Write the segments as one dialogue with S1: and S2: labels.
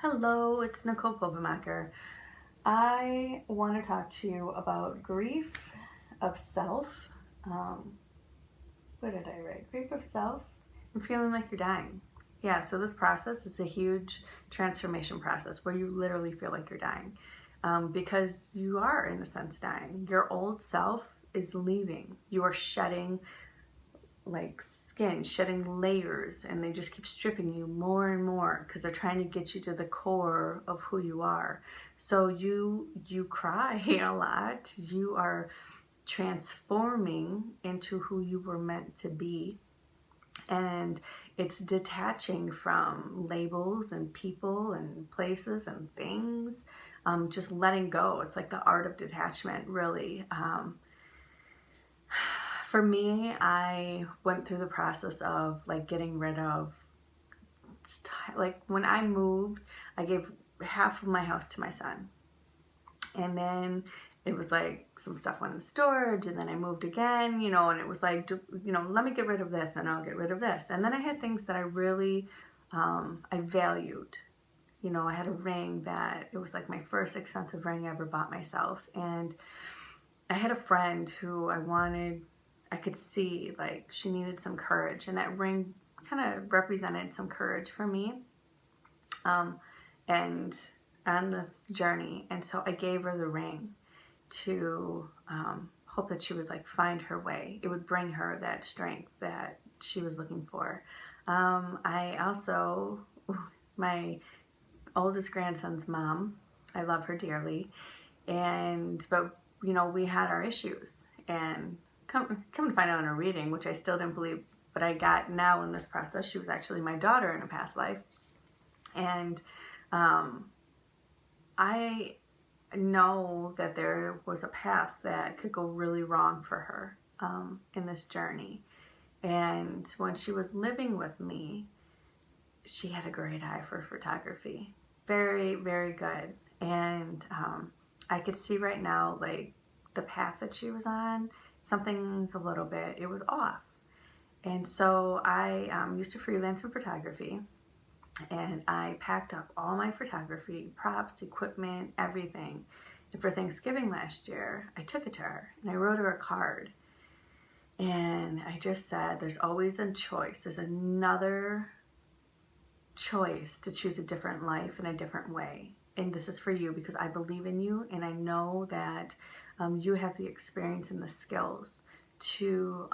S1: Hello, it's Nicole. I want to talk to you about grief of self. Um, what did I write? Grief of self and feeling like you're dying. Yeah, so this process is a huge transformation process where you literally feel like you're dying because you are, in a sense, dying. Your old self is leaving. You are shedding like skin, shedding layers, and they just keep stripping you more and more because they're trying to get you to the core of who you are. So you cry a lot. You are transforming into who you were meant to be, and it's detaching from labels and people and places and things. Just letting go. It's like the art of detachment, really. For me, I went through the process of like getting rid of, like when I moved, I gave half of my house to my son. And then it was like some stuff went in storage, and then I moved again, and it was like, let me get rid of this and I'll get rid of this. And then I had things that I really, I valued. I had a ring that it was like my first expensive ring I ever bought myself. And I had a friend who I could see like she needed some courage, and that ring kind of represented some courage for me, and on this journey. And so I gave her the ring to hope that she would like find her way. It would bring her that strength that she was looking for. I also, my oldest grandson's mom, I love her dearly, but we had our issues, and come to find out in a reading, which I still didn't believe, but I got now in this process, she was actually my daughter in a past life. And I know that there was a path that could go really wrong for her in this journey. And when she was living with me, she had a great eye for photography. Very, very good. And I could see right now, like, the path that she was on, something's a little bit, it was off. And so I used to freelance in photography, and I packed up all my photography, props, equipment, everything. And for Thanksgiving last year, I took it to her and I wrote her a card. And I just said, there's always a choice. There's another choice to choose a different life in a different way. And this is for you because I believe in you, and I know that you have the experience and the skills to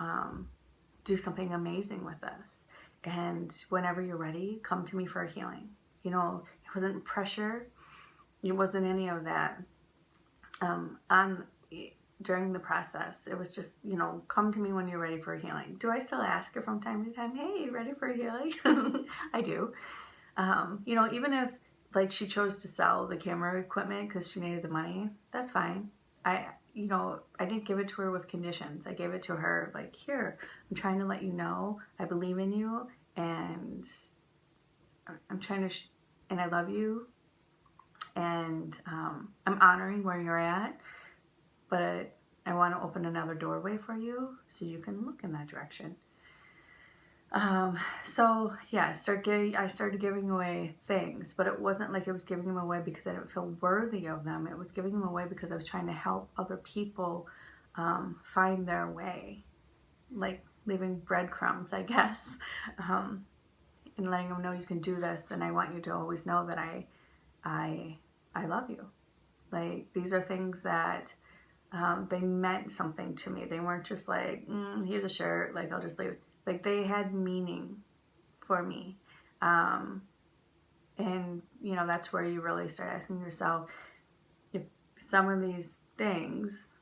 S1: do something amazing with this. And whenever you're ready, come to me for a healing. It wasn't pressure. It wasn't any of that. During the process, it was just, come to me when you're ready for a healing. Do I still ask her from time to time, hey, you ready for a healing? I do. Even if like she chose to sell the camera equipment because she needed the money, that's fine. I didn't give it to her with conditions. I gave it to her like, here, I'm trying to let you know I believe in you, and I'm trying to, and I love you, and I'm honoring where you're at, but I want to open another doorway for you so you can look in that direction. So yeah, I started giving away things, but it wasn't like I was giving them away because I didn't feel worthy of them. It was giving them away because I was trying to help other people find their way, like leaving breadcrumbs, I guess, and letting them know you can do this. And I want you to always know that I love you. Like, these are things that they meant something to me. They weren't just like, here's a shirt, like I'll just leave it. Like, they had meaning for me. And, that's where you really start asking yourself if some of these things,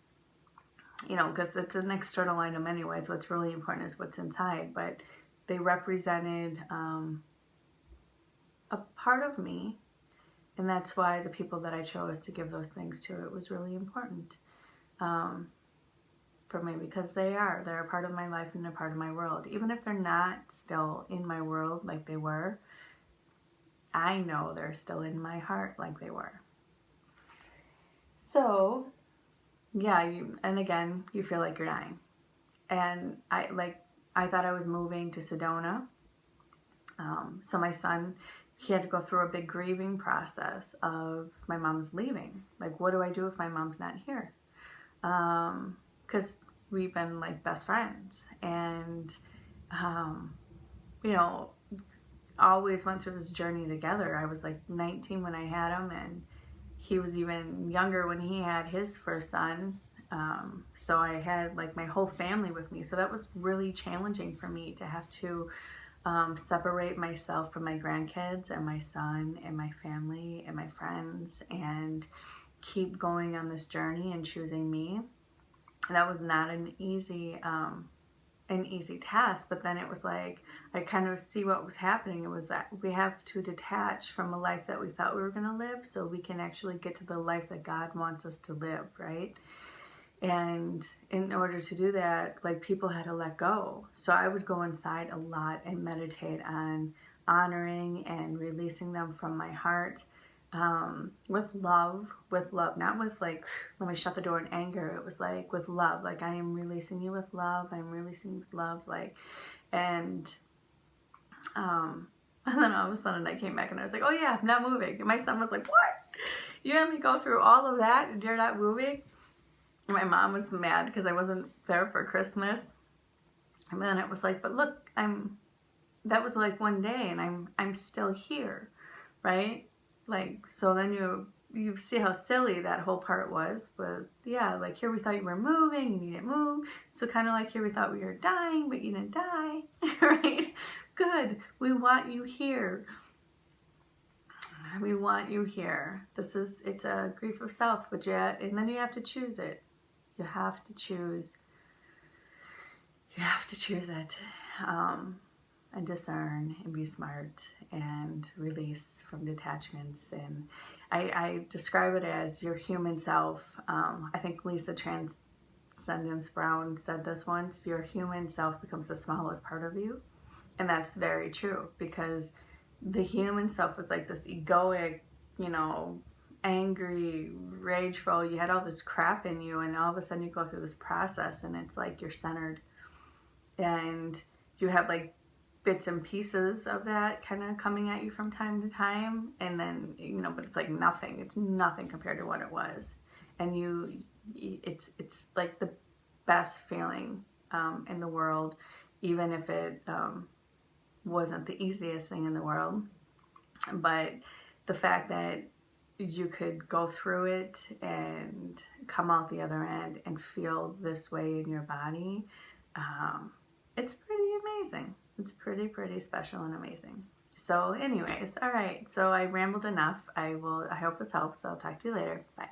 S1: because it's an external item anyways, what's really important is what's inside, but they represented a part of me. And that's why the people that I chose to give those things to, it was really important for me, because they're a part of my life and a part of my world. Even if they're not still in my world like they were, I know they're still in my heart like they were. So yeah, and again, you feel like you're dying. And I thought I was moving to Sedona. So my son he had to go through a big grieving process of my mom's leaving. Like, what do I do if my mom's not here? Because we've been like best friends, and you know, always went through this journey together. I was like 19 when I had him, and he was even younger when he had his first son. So I had like my whole family with me. So that was really challenging for me to have to separate myself from my grandkids and my son and my family and my friends, and keep going on this journey and choosing me. That was not an easy task, but then it was like I kind of see what was happening. It was that we have to detach from a life that we thought we were going to live so we can actually get to the life that God wants us to live, right? And in order to do that, like, people had to let go. So I would go inside a lot and meditate on honoring and releasing them from my heart, with love, not with like, let me shut the door in anger. It was like with love, like, I am releasing you with love. I'm releasing you with love, like, and and then all of a sudden I came back and I was like, oh yeah, I'm not moving. And my son was like, what? You had me go through all of that and you're not moving? And my mom was mad because I wasn't there for Christmas. And then it was like, but look, that was like one day and I'm still here, right? Like, so then you see how silly that whole part was, yeah, like, here we thought you were moving and you didn't move. So kind of like, here we thought we were dying, but you didn't die, right? Good. We want you here. We want you here. It's a grief of self, but yeah, and then you have to choose it. You have to choose it, and discern and be smart and release from detachments. And I describe it as your human self. I think Lisa Transcendence Brown said this once: your human self becomes the smallest part of you. And that's very true, because the human self was like this egoic, angry, rageful. You had all this crap in you, and all of a sudden you go through this process and it's like you're centered, and you have like bits and pieces of that kind of coming at you from time to time, and then but it's like nothing. It's nothing compared to what it was. And it's like the best feeling in the world, even if it wasn't the easiest thing in the world. But the fact that you could go through it and come out the other end and feel this way in your body, it's pretty amazing. It's pretty special and amazing. So anyways, all right, so I rambled enough. I hope this helps. I'll talk to you later. Bye.